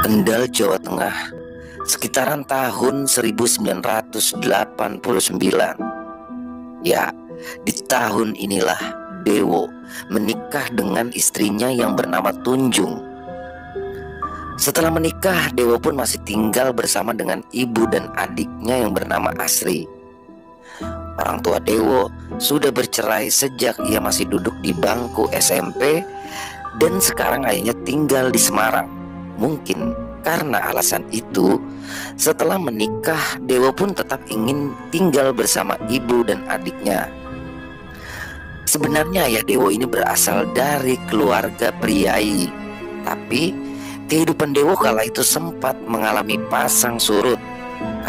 Kendal, Jawa Tengah, sekitaran tahun 1989. Ya, di tahun inilah Dewo menikah dengan istrinya yang bernama Tunjung. Setelah menikah, Dewo pun masih tinggal bersama dengan ibu dan adiknya yang bernama Asri. Orang tua Dewo sudah bercerai sejak ia masih duduk di bangku SMP, dan sekarang ayahnya tinggal di Semarang. Mungkin karena alasan itu, setelah menikah, Dewo pun tetap ingin tinggal bersama ibu dan adiknya. Sebenarnya ayah Dewo ini berasal dari keluarga priai, tapi kehidupan Dewo kala itu sempat mengalami pasang surut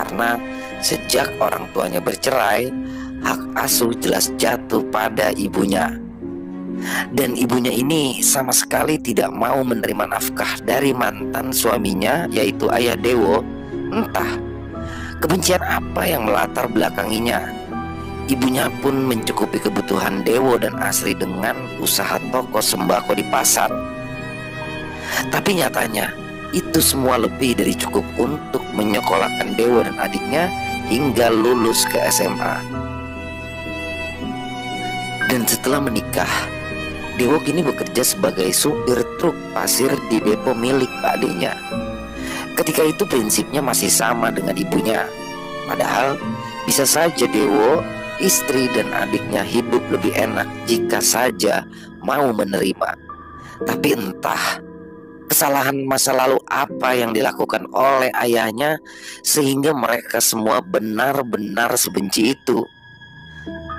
karena sejak orang tuanya bercerai, hak asuh jelas jatuh pada ibunya. Dan ibunya ini sama sekali tidak mau menerima nafkah dari mantan suaminya, yaitu ayah Dewo. Entah kebencian apa yang melatar belakanginya. Ibunya pun mencukupi kebutuhan Dewo dan Asri dengan usaha toko sembako di pasar. Tapi nyatanya itu semua lebih dari cukup untuk menyekolahkan Dewo dan adiknya hingga lulus ke SMA. Dan setelah menikah, Dewo kini bekerja sebagai supir truk pasir di depo milik Pak Adenya. Ketika itu prinsipnya masih sama dengan ibunya. Padahal bisa saja Dewo, istri dan adiknya hidup lebih enak jika saja mau menerima. Tapi entah kesalahan masa lalu apa yang dilakukan oleh ayahnya sehingga mereka semua benar-benar sebenci itu.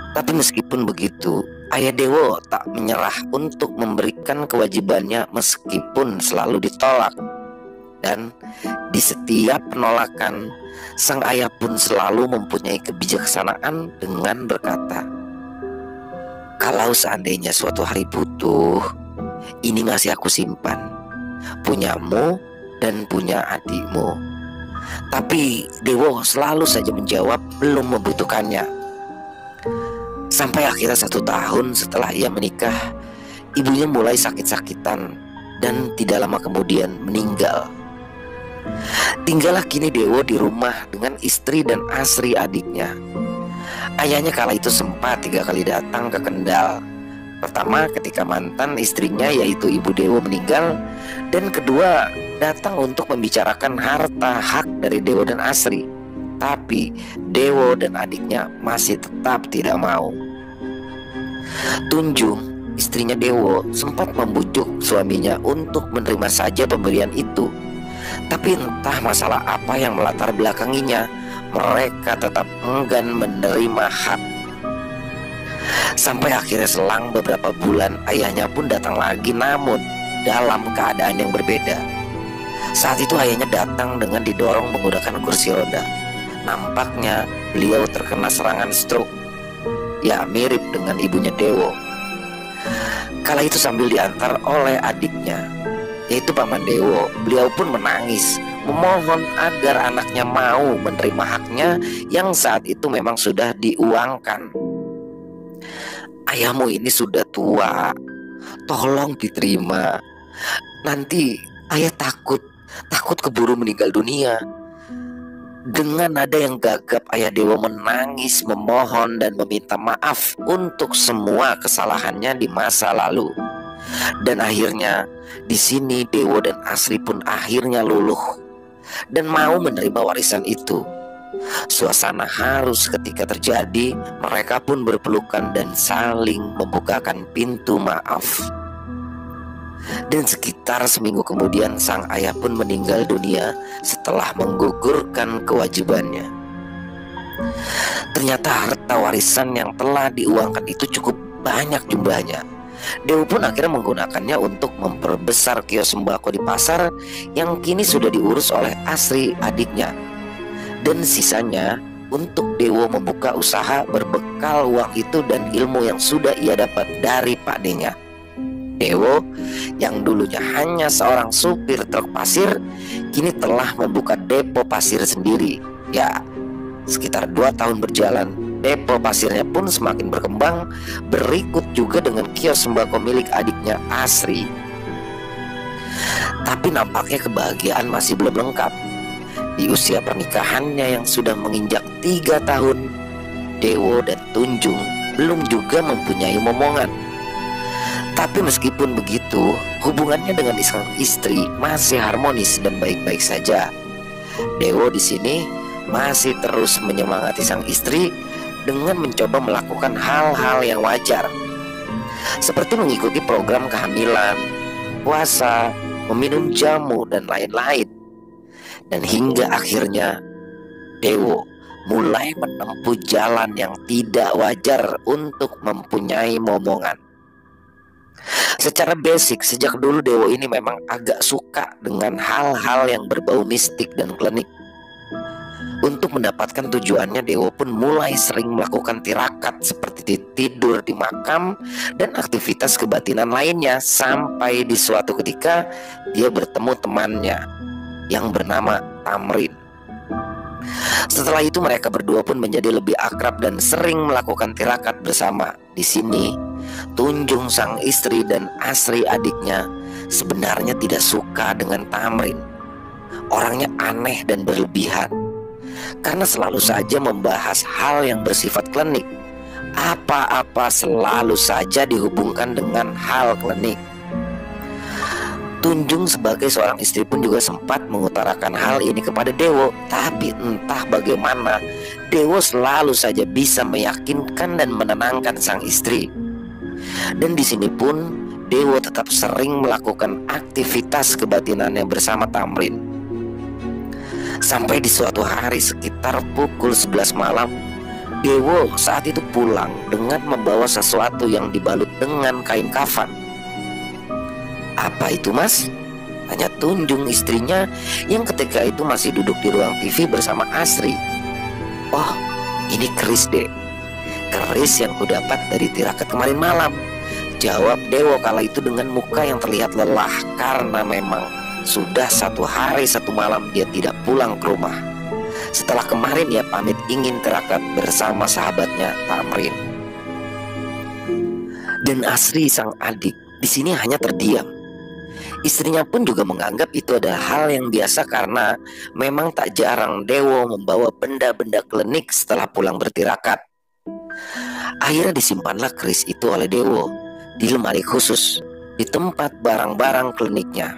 Tapi meskipun begitu, ayah Dewo tak menyerah untuk memberikan kewajibannya meskipun selalu ditolak. Dan di setiap penolakan, sang ayah pun selalu mempunyai kebijaksanaan dengan berkata, "Kalau seandainya suatu hari butuh, ini masih aku simpan, punyamu dan punya adikmu." Tapi Dewo selalu saja menjawab belum membutuhkannya. Sampai akhirnya 1 tahun setelah ia menikah, ibunya mulai sakit-sakitan dan tidak lama kemudian meninggal. Tinggallah kini Dewo di rumah dengan istri dan Asri adiknya. Ayahnya kala itu sempat 3 kali datang ke Kendal. Pertama ketika mantan istrinya yaitu ibu Dewo meninggal, dan kedua datang untuk membicarakan harta hak dari Dewo dan Asri. Tapi Dewo dan adiknya masih tetap tidak mau. Tunjung, istrinya Dewo, sempat membujuk suaminya untuk menerima saja pemberian itu. Tapi entah masalah apa yang melatar belakanginya, mereka tetap enggan menerima hak. Sampai akhirnya selang beberapa bulan, ayahnya pun datang lagi, namun dalam keadaan yang berbeda. Saat itu ayahnya datang dengan didorong menggunakan kursi roda. Nampaknya beliau terkena serangan stroke. Ya, mirip dengan ibunya Dewo. Kala itu sambil diantar oleh adiknya, yaitu Paman Dewo, beliau pun menangis memohon agar anaknya mau menerima haknya yang saat itu memang sudah diuangkan. "Ayahmu ini sudah tua, tolong diterima. Nanti ayah takut keburu meninggal dunia." Dengan nada yang gagap, ayah Dewo menangis, memohon dan meminta maaf untuk semua kesalahannya di masa lalu. Dan akhirnya di sini Dewo dan Asri pun akhirnya luluh dan mau menerima warisan itu. Suasana harus ketika terjadi, mereka pun berpelukan dan saling membukakan pintu maaf. Dan sekitar seminggu kemudian sang ayah pun meninggal dunia setelah menggugurkan kewajibannya. Ternyata harta warisan yang telah diuangkan itu cukup banyak jumlahnya. Dewo pun akhirnya menggunakannya untuk memperbesar kios sembako di pasar yang kini sudah diurus oleh Asri adiknya. Dan sisanya untuk Dewo membuka usaha berbekal uang itu dan ilmu yang sudah ia dapat dari Pak Denya. Dewo yang dulunya hanya seorang supir truk pasir, kini telah membuka depo pasir sendiri. Ya, sekitar 2 tahun berjalan, depo pasirnya pun semakin berkembang. Berikut juga dengan kios sembako milik adiknya Asri. Tapi nampaknya kebahagiaan masih belum lengkap. Di usia pernikahannya yang sudah menginjak 3 tahun, Dewo dan Tunjung belum juga mempunyai momongan. Tapi meskipun begitu, hubungannya dengan sang istri masih harmonis dan baik-baik saja. Dewo di sini masih terus menyemangati sang istri dengan mencoba melakukan hal-hal yang wajar, seperti mengikuti program kehamilan, puasa, meminum jamu, dan lain-lain. Dan hingga akhirnya Dewo mulai menempuh jalan yang tidak wajar untuk mempunyai momongan. Secara basic, sejak dulu Dewo ini memang agak suka dengan hal-hal yang berbau mistik dan klinik. Untuk mendapatkan tujuannya, Dewo pun mulai sering melakukan tirakat seperti tidur di makam dan aktivitas kebatinan lainnya, sampai di suatu ketika dia bertemu temannya yang bernama Tamrin. Setelah itu mereka berdua pun menjadi lebih akrab dan sering melakukan tirakat bersama. Di sini Tunjung sang istri dan Asri adiknya sebenarnya tidak suka dengan Tamrin. Orangnya aneh dan berlebihan, karena selalu saja membahas hal yang bersifat klinik. Apa-apa selalu saja dihubungkan dengan hal klinik. Tunjung sebagai seorang istri pun juga sempat mengutarakan hal ini kepada Dewo, tapi entah bagaimana Dewo selalu saja bisa meyakinkan dan menenangkan sang istri. Dan di sini pun Dewo tetap sering melakukan aktivitas kebatinannya bersama Tamrin. Sampai di suatu hari sekitar pukul 11 malam, Dewo saat itu pulang dengan membawa sesuatu yang dibalut dengan kain kafan. "Apa itu, Mas?" tanya Tunjung istrinya yang ketika itu masih duduk di ruang TV bersama Asri. "Oh, ini keris, Dek. Keris yang kudapat dari tirakat kemarin malam," jawab Dewo kala itu dengan muka yang terlihat lelah, karena memang sudah 1 hari 1 malam dia tidak pulang ke rumah. Setelah kemarin ia pamit ingin tirakat bersama sahabatnya Tamrin. Dan Asri sang adik di sini hanya terdiam. Istrinya pun juga menganggap itu adalah hal yang biasa, karena memang tak jarang Dewo membawa benda-benda klinik setelah pulang bertirakat. Akhirnya disimpanlah keris itu oleh Dewo di lemari khusus di tempat barang-barang kliniknya.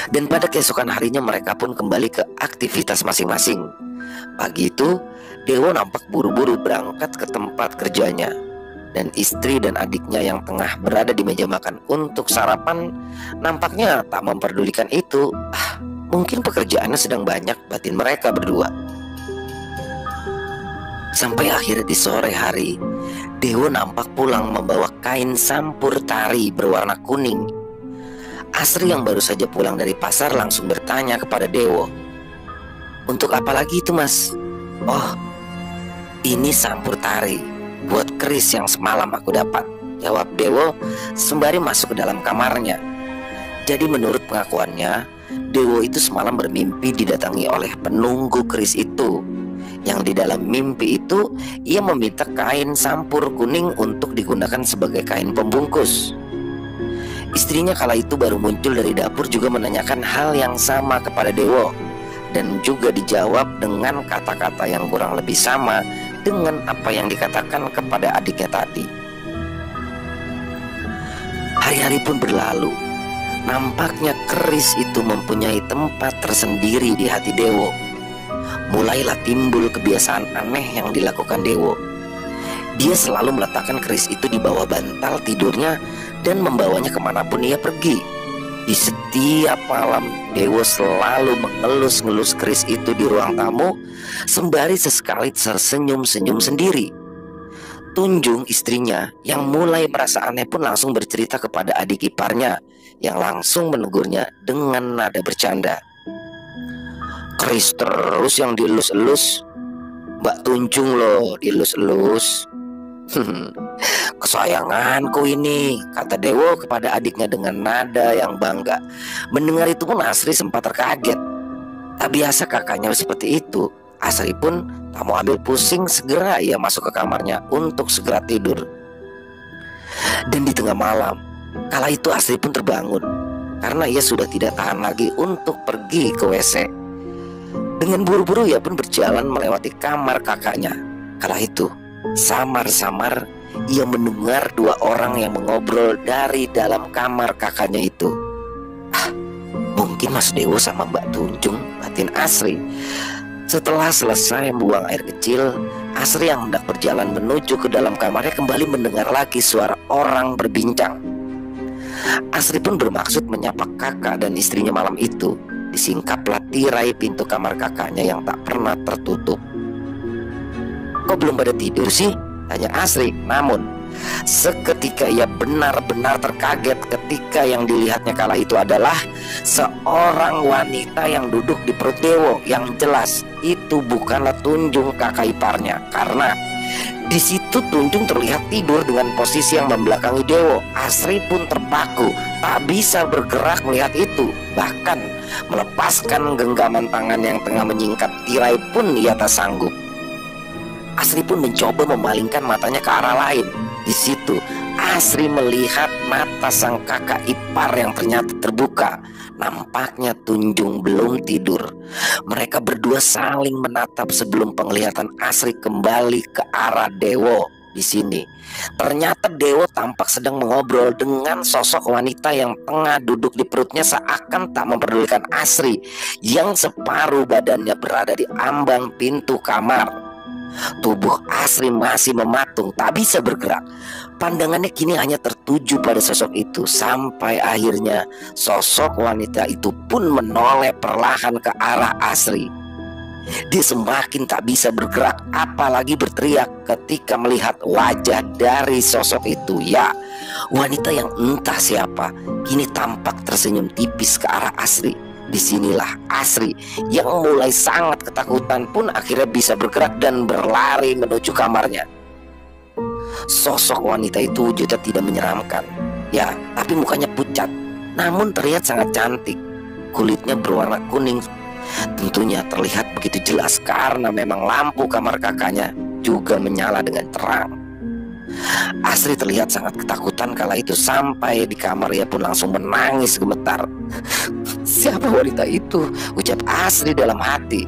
Dan pada keesokan harinya mereka pun kembali ke aktivitas masing-masing. Pagi itu Dewo nampak buru-buru berangkat ke tempat kerjanya, dan istri dan adiknya yang tengah berada di meja makan untuk sarapan nampaknya tak memperdulikan itu. Mungkin pekerjaannya sedang banyak, batin mereka berdua. Sampai akhirnya di sore hari, Dewo nampak pulang membawa kain sampur tari berwarna kuning. Asri yang baru saja pulang dari pasar langsung bertanya kepada Dewo, "Untuk apa lagi itu, Mas?" "Oh, ini sampur tari buat keris yang semalam aku dapat," jawab Dewo sembari masuk ke dalam kamarnya. Jadi menurut pengakuannya, Dewo itu semalam bermimpi didatangi oleh penunggu keris itu. Yang di dalam mimpi itu ia meminta kain sampur kuning untuk digunakan sebagai kain pembungkus. Istrinya kala itu baru muncul dari dapur juga menanyakan hal yang sama kepada Dewo, dan juga dijawab dengan kata-kata yang kurang lebih sama dengan apa yang dikatakan kepada adiknya tadi. Hari-hari pun berlalu. Nampaknya keris itu mempunyai tempat tersendiri di hati Dewo. Mulailah timbul kebiasaan aneh yang dilakukan Dewo. Dia selalu meletakkan keris itu di bawah bantal tidurnya dan membawanya kemanapun ia pergi. Di setiap malam Dewo selalu mengelus-ngelus keris itu di ruang tamu, sembari sesekali tersenyum-senyum sendiri. Tunjung istrinya yang mulai merasa aneh pun langsung bercerita kepada adik iparnya, yang langsung menegurnya dengan nada bercanda. "Keris terus yang dielus-elus, Mbak Tunjung loh dielus-elus." "Kesayanganku ini," kata Dewo kepada adiknya dengan nada yang bangga. Mendengar itu pun Asri sempat terkaget. Tak biasa kakaknya seperti itu. Asri pun tak mau ambil pusing, segera ia masuk ke kamarnya untuk segera tidur. Dan di tengah malam, kala itu Asri pun terbangun. karena ia sudah tidak tahan lagi untuk pergi ke WC. Dengan buru-buru ia pun berjalan melewati kamar kakaknya. Kala itu, samar-samar ia mendengar dua orang yang mengobrol dari dalam kamar kakaknya itu. Mungkin Mas Dewo sama Mbak Tunjung, batin Asri. Setelah selesai membuang air kecil, Asri yang hendak berjalan menuju ke dalam kamarnya kembali mendengar lagi suara orang berbincang. Asri pun bermaksud menyapa kakak dan istrinya malam itu. Disingkaplah tirai pintu kamar kakaknya yang tak pernah tertutup. "Kok belum pada tidur sih?" tanya Asri. Namun seketika ia benar-benar terkaget ketika yang dilihatnya kala itu adalah seorang wanita yang duduk di perut Dewo. Yang jelas itu bukanlah Tunjung, kakak iparnya, karena di situ Tunjung terlihat tidur dengan posisi yang membelakangi Dewo. Asri pun terpaku, tak bisa bergerak melihat itu. Bahkan melepaskan genggaman tangan yang tengah menyingkap tirai pun ia tak sanggup. Asri pun mencoba memalingkan matanya ke arah lain. Di situ Asri melihat mata sang kakak ipar yang ternyata terbuka. Nampaknya Tunjung belum tidur. Mereka berdua saling menatap sebelum penglihatan Asri kembali ke arah Dewo. Di sini ternyata Dewo tampak sedang mengobrol dengan sosok wanita yang tengah duduk di perutnya, seakan tak memperdulikan Asri yang separuh badannya berada di ambang pintu kamar. Tubuh Asri masih mematung, tak bisa bergerak. Pandangannya kini hanya tertuju pada sosok itu, sampai akhirnya sosok wanita itu pun menoleh perlahan ke arah Asri. Dia semakin tak bisa bergerak, apalagi berteriak ketika melihat wajah dari sosok itu. Ya, wanita yang entah siapa kini tampak tersenyum tipis ke arah Asri. Disinilah Asri yang mulai sangat ketakutan pun akhirnya bisa bergerak dan berlari menuju kamarnya. Sosok wanita itu wujudnya tidak menyeramkan, ya, tapi mukanya pucat, namun terlihat sangat cantik. Kulitnya berwarna kuning. Tentunya terlihat begitu jelas karena memang lampu kamar kakaknya juga menyala dengan terang. Asri terlihat sangat ketakutan kala itu. Sampai di kamar ia pun langsung menangis gemetar. "Siapa wanita itu?" ucap Asri dalam hati.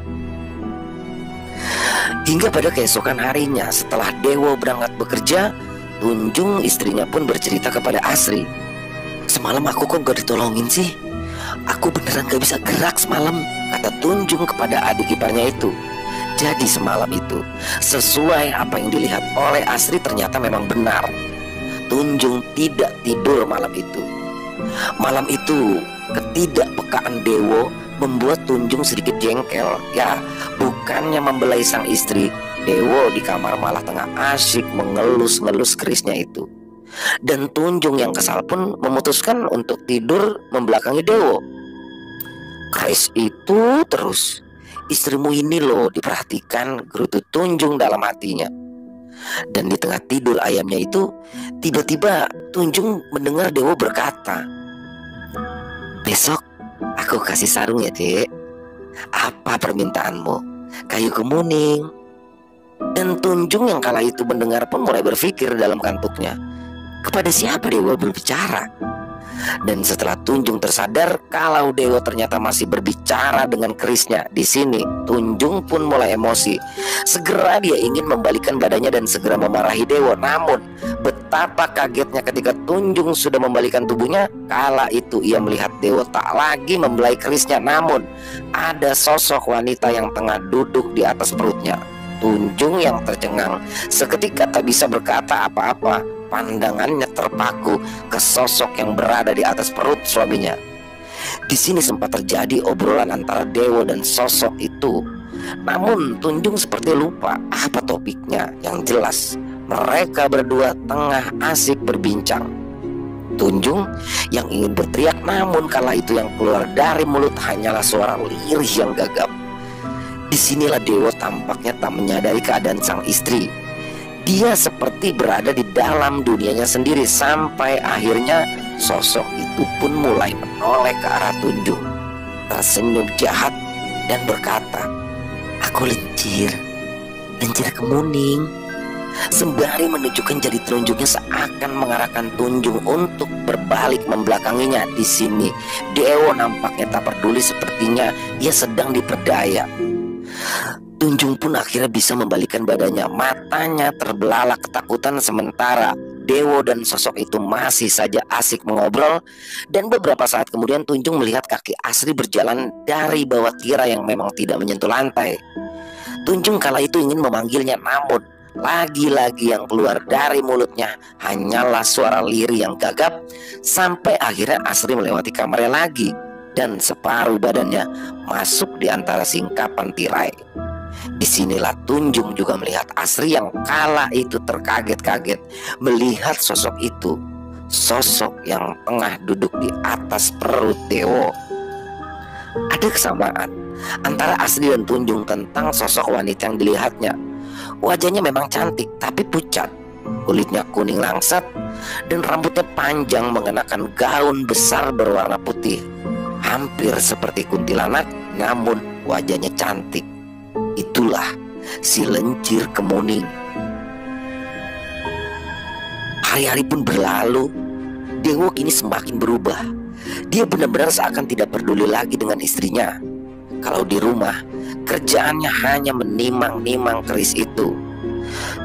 Hingga pada keesokan harinya setelah Dewo berangkat bekerja, Tunjung istrinya pun bercerita kepada Asri. "Semalam aku kok gak ditolongin sih? Aku beneran gak bisa gerak semalam," kata Tunjung kepada adik iparnya itu. Jadi semalam itu sesuai apa yang dilihat oleh Asri ternyata memang benar. Tunjung tidak tidur malam itu. Malam itu ketidakpekaan Dewo membuat Tunjung sedikit jengkel. Ya, bukannya membelai sang istri, Dewo di kamar malah tengah asyik mengelus-ngelus kerisnya itu. Dan Tunjung yang kesal pun memutuskan untuk tidur membelakangi Dewo. "Keris itu terus. Istrimu ini loh diperhatikan," gerutu Tunjung dalam hatinya. Dan di tengah tidur ayamnya itu, tiba-tiba Tunjung mendengar Dewo berkata, "Besok aku kasih sarung ya, Dek. Apa permintaanmu? Kayu kemuning." Dan Tunjung yang kala itu mendengar pun mulai berpikir dalam kantuknya, kepada siapa Dewo berbicara? Dan setelah Tunjung tersadar kalau Dewo ternyata masih berbicara dengan kerisnya, di sini Tunjung pun mulai emosi. Segera dia ingin membalikan badannya dan segera memarahi Dewo. Namun betapa kagetnya ketika Tunjung sudah membalikan tubuhnya, kala itu ia melihat Dewo tak lagi membelai kerisnya, namun ada sosok wanita yang tengah duduk di atas perutnya. Tunjung yang tercengang seketika tak bisa berkata apa-apa. Pandangannya terpaku ke sosok yang berada di atas perut suaminya. Di sini sempat terjadi obrolan antara Dewo dan sosok itu. Namun Tunjung seperti lupa apa topiknya. Yang jelas mereka berdua tengah asik berbincang. Tunjung yang ingin berteriak, namun kala itu yang keluar dari mulut hanyalah suara lirih yang gagap. Disinilah Dewo tampaknya tak menyadari keadaan sang istri. Dia seperti berada di dalam dunianya sendiri, sampai akhirnya sosok itu pun mulai menoleh ke arah Tunjung, tersenyum jahat dan berkata, "Aku Lencir kemuning. Sembari menunjukkan jari telunjuknya seakan mengarahkan Tunjung untuk berbalik membelakanginya. Di sini Dewo nampaknya tak peduli, sepertinya ia sedang diperdaya. Tunjung pun akhirnya bisa membalikkan badannya. Matanya terbelalak ketakutan, sementara Dewo dan sosok itu masih saja asik mengobrol. Dan beberapa saat kemudian Tunjung melihat kaki Asri berjalan dari bawah tirai yang memang tidak menyentuh lantai. Tunjung kala itu ingin memanggilnya, namun lagi-lagi yang keluar dari mulutnya hanyalah suara lirih yang gagap. Sampai akhirnya Asri melewati kamarnya lagi dan separuh badannya masuk di antara singkapan tirai. Disinilah Tunjung juga melihat Asri yang kala itu terkaget-kaget melihat sosok itu, sosok yang tengah duduk di atas perut Dewo. Ada kesamaan antara Asri dan Tunjung tentang sosok wanita yang dilihatnya. Wajahnya memang cantik tapi pucat, kulitnya kuning langsat dan rambutnya panjang mengenakan gaun besar berwarna putih. Hampir seperti kuntilanak, namun wajahnya cantik. Itulah si Lencir Kemuning. Hari-hari pun berlalu. Dewo kini semakin berubah. Dia benar-benar seakan tidak peduli lagi dengan istrinya. Kalau di rumah, kerjaannya hanya menimang-nimang keris itu.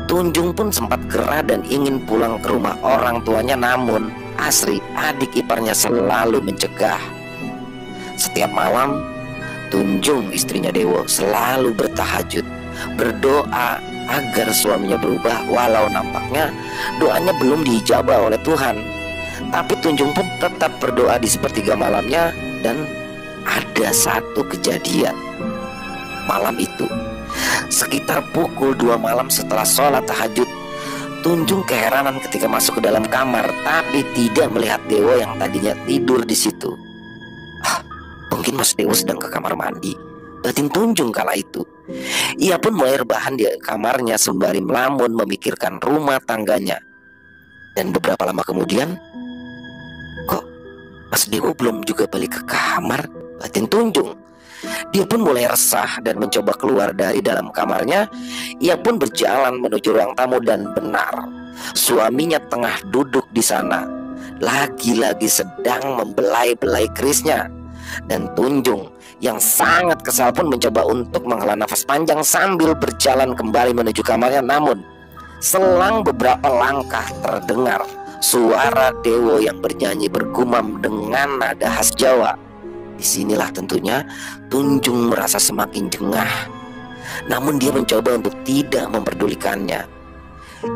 Tunjung pun sempat gerah dan ingin pulang ke rumah orang tuanya, namun Asri, adik iparnya, selalu mencegah. Setiap malam, Tunjung, istrinya Dewo, selalu bertahajud, berdoa agar suaminya berubah, walau nampaknya doanya belum diijabah oleh Tuhan. Tapi Tunjung pun tetap berdoa di sepertiga malamnya. Dan ada satu kejadian. Malam itu, sekitar pukul 2 malam setelah sholat tahajud, Tunjung keheranan ketika masuk ke dalam kamar, tapi tidak melihat Dewo yang tadinya tidur di situ. Mungkin Mas Dewo sedang ke kamar mandi, batin Tunjung kala itu. Ia pun mulai rebahan di kamarnya sembari melamun memikirkan rumah tangganya. Dan beberapa lama kemudian, kok Mas Dewo belum juga balik ke kamar, batin Tunjung. Dia pun mulai resah dan mencoba keluar dari dalam kamarnya. Ia pun berjalan menuju ruang tamu dan benar, suaminya tengah duduk di sana, lagi-lagi sedang membelai-belai kerisnya. Dan Tunjung yang sangat kesal pun mencoba untuk menghela nafas panjang sambil berjalan kembali menuju kamarnya. Namun selang beberapa langkah terdengar suara Dewo yang bernyanyi bergumam dengan nada khas Jawa. Disinilah tentunya Tunjung merasa semakin jengah, namun dia mencoba untuk tidak memperdulikannya.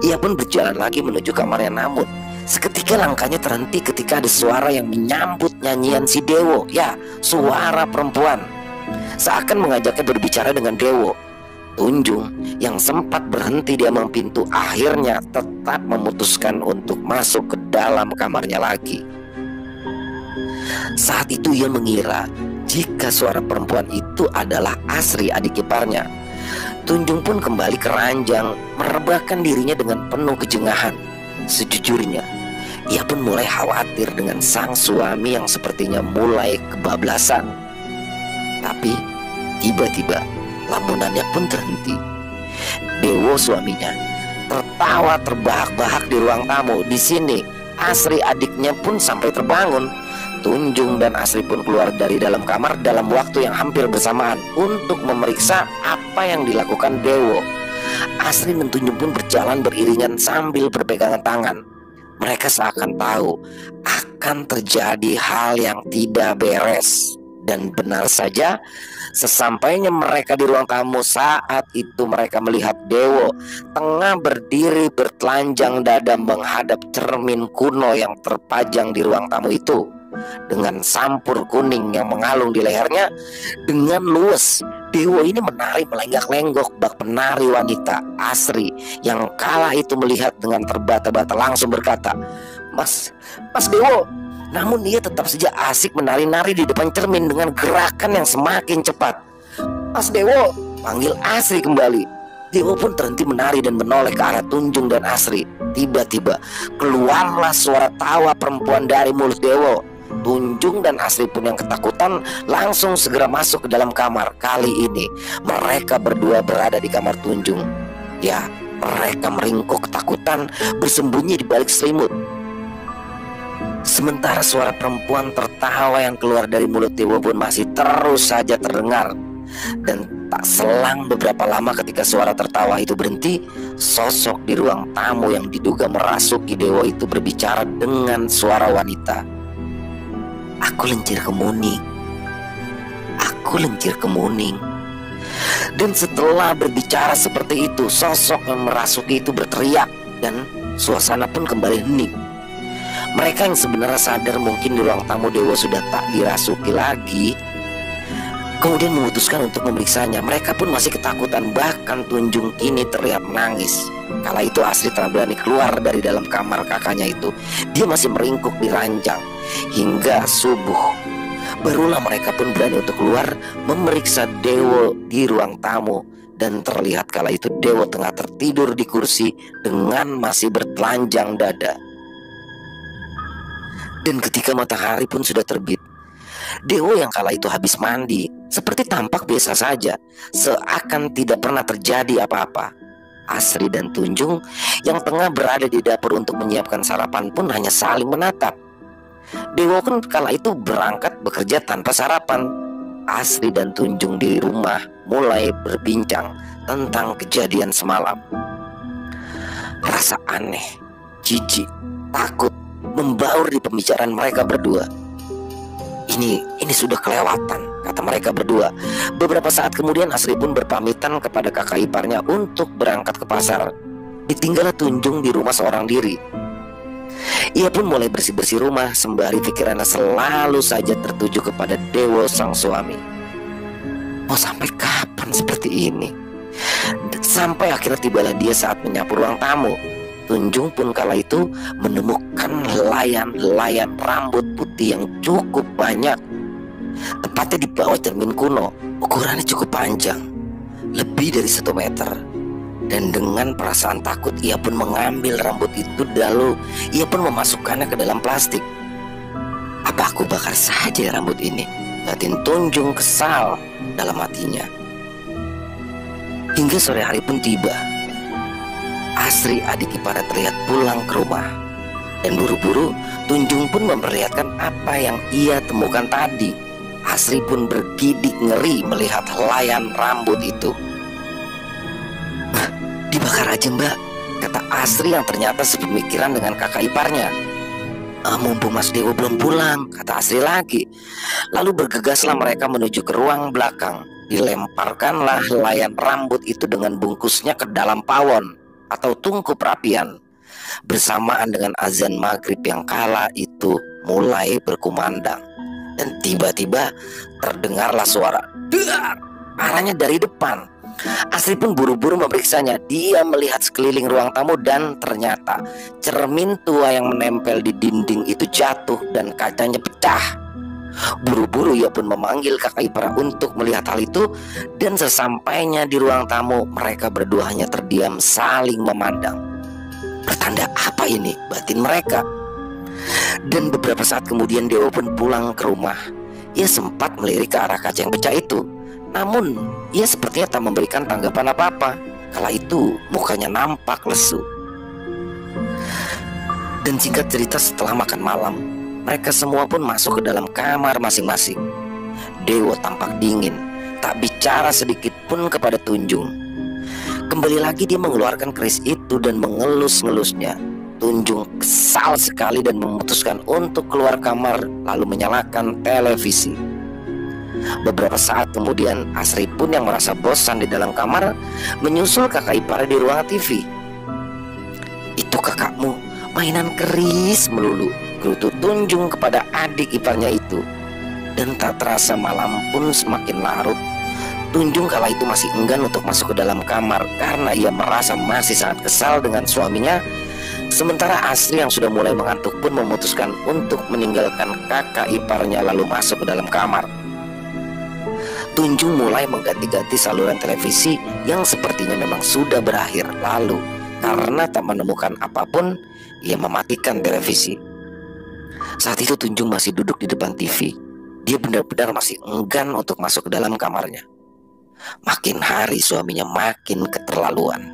Ia pun berjalan lagi menuju kamarnya, namun seketika langkahnya terhenti ketika ada suara yang menyambut nyanyian si Dewo. Ya, suara perempuan, seakan mengajaknya berbicara dengan Dewo. Tunjung yang sempat berhenti di ambang pintu akhirnya tetap memutuskan untuk masuk ke dalam kamarnya lagi. Saat itu ia mengira jika suara perempuan itu adalah Asri, adik iparnya. Tunjung pun kembali ke ranjang, merebahkan dirinya dengan penuh kejengahan. Sejujurnya, ia pun mulai khawatir dengan sang suami yang sepertinya mulai kebablasan. Tapi tiba-tiba lamunannya pun terhenti. Dewo, suaminya, tertawa terbahak-bahak di ruang tamu. Di sini Asri, adiknya, pun sampai terbangun. Tunjung dan Asri pun keluar dari dalam kamar dalam waktu yang hampir bersamaan untuk memeriksa apa yang dilakukan Dewo. Asri dan Tunjung pun berjalan beriringan sambil berpegangan tangan. Mereka seakan tahu akan terjadi hal yang tidak beres. Dan benar saja, sesampainya mereka di ruang tamu, saat itu mereka melihat Dewo tengah berdiri bertelanjang dada menghadap cermin kuno yang terpajang di ruang tamu itu. Dengan sampur kuning yang mengalung di lehernya dengan luwes, Dewo ini menari melenggak-lenggok bak penari wanita. Asri yang kala itu melihat dengan terbata-bata langsung berkata, Mas Dewo. Namun ia tetap saja asik menari-nari di depan cermin dengan gerakan yang semakin cepat. Mas Dewo, panggil Asri kembali. Dewo pun terhenti menari dan menoleh ke arah Tunjung dan Asri. Tiba-tiba keluarlah suara tawa perempuan dari mulut Dewo. Tunjung dan Asri pun yang ketakutan langsung segera masuk ke dalam kamar. Kali ini mereka berdua berada di kamar Tunjung. Ya, Mereka meringkuk ketakutan, bersembunyi di balik selimut. Sementara suara perempuan tertawa yang keluar dari mulut Dewa pun masih terus saja terdengar. Dan tak selang beberapa lama ketika suara tertawa itu berhenti, sosok di ruang tamu yang diduga merasuki Dewa itu berbicara dengan suara wanita. "Aku Lencir Kemuning. Aku Lencir Kemuning." Dan setelah berbicara seperti itu, sosok yang merasuki itu berteriak dan suasana pun kembali hening. Mereka yang sebenarnya sadar mungkin di ruang tamu Dewa sudah tak dirasuki lagi, kemudian memutuskan untuk memeriksanya. Mereka pun masih ketakutan, bahkan Tunjung kini terlihat menangis. Kala itu Asri telah berani keluar dari dalam kamar kakaknya itu. Dia masih meringkuk di ranjang hingga subuh. Barulah mereka pun berani untuk keluar memeriksa Dewo di ruang tamu. Dan terlihat kala itu Dewo tengah tertidur di kursi dengan masih bertelanjang dada. Dan ketika matahari pun sudah terbit, Dewo yang kala itu habis mandi seperti tampak biasa saja, seakan tidak pernah terjadi apa-apa. Asri dan Tunjung yang tengah berada di dapur untuk menyiapkan sarapan pun hanya saling menatap. Dewo pun kala itu berangkat bekerja tanpa sarapan. Asri dan Tunjung di rumah mulai berbincang tentang kejadian semalam. Rasa aneh, jijik, takut membaur di pembicaraan mereka berdua. Ini sudah kelewatan, kata mereka berdua. Beberapa saat kemudian Asri pun berpamitan kepada kakak iparnya untuk berangkat ke pasar. Ditinggal Tunjung di rumah seorang diri. Ia pun mulai bersih-bersih rumah sembari pikirannya selalu saja tertuju kepada Dewo sang suami. Mau sampai kapan seperti ini? Sampai akhirnya tibalah dia saat menyapu ruang tamu. Tunjung pun kala itu menemukan helaian rambut putih yang cukup banyak, tepatnya di bawah cermin kuno. Ukurannya cukup panjang, lebih dari 1 meter. Dan dengan perasaan takut ia pun mengambil rambut itu, lalu ia pun memasukkannya ke dalam plastik. "Apa aku bakar saja rambut ini?" batin Tunjung kesal dalam hatinya. Hingga sore hari pun tiba. Asri adik iparnya terlihat pulang ke rumah. Dan buru-buru Tunjung pun memperlihatkan apa yang ia temukan tadi. Asri pun bergidik ngeri melihat helaian rambut itu. "Dibakar aja mbak," kata Asri yang ternyata sepemikiran dengan kakak iparnya. "Mumpung Mas Dewo belum pulang," kata Asri lagi. Lalu bergegaslah mereka menuju ke ruang belakang. Dilemparkanlah helaian rambut itu dengan bungkusnya ke dalam pawon atau tungku perapian, bersamaan dengan azan maghrib yang kala itu mulai berkumandang. Dan tiba-tiba terdengarlah suara dar, arahnya dari depan. Asri pun buru-buru memeriksanya. Dia melihat sekeliling ruang tamu dan ternyata cermin tua yang menempel di dinding itu jatuh dan kacanya pecah. Buru-buru ia pun memanggil kakak ipar untuk melihat hal itu. Dan sesampainya di ruang tamu, mereka berdua hanya terdiam saling memandang. Pertanda apa ini, batin mereka. Dan beberapa saat kemudian Dewo pun pulang ke rumah. Ia sempat melirik ke arah kaca yang pecah itu, namun ia sepertinya tak memberikan tanggapan apa-apa. Kala itu mukanya nampak lesu. Dan singkat cerita, setelah makan malam, mereka semua pun masuk ke dalam kamar masing-masing. Dewo tampak dingin, tak bicara sedikit pun kepada Tunjung. Kembali lagi dia mengeluarkan keris itu dan mengelus-ngelusnya. Tunjung kesal sekali dan memutuskan untuk keluar kamar lalu menyalakan televisi. Beberapa saat kemudian Asri pun yang merasa bosan di dalam kamar menyusul kakak iparnya di ruang TV. "Itu kakakmu mainan keris melulu," gerutu Tunjung kepada adik iparnya itu. Dan tak terasa malam pun semakin larut. Tunjung kala itu masih enggan untuk masuk ke dalam kamar karena ia merasa masih sangat kesal dengan suaminya. Sementara Asri yang sudah mulai mengantuk pun memutuskan untuk meninggalkan kakak iparnya lalu masuk ke dalam kamar. Tunjung mulai mengganti-ganti saluran televisi yang sepertinya memang sudah berakhir. Lalu karena tak menemukan apapun, ia mematikan televisi. Saat itu Tunjung masih duduk di depan TV. Dia benar-benar masih enggan untuk masuk ke dalam kamarnya. Makin hari suaminya makin keterlaluan.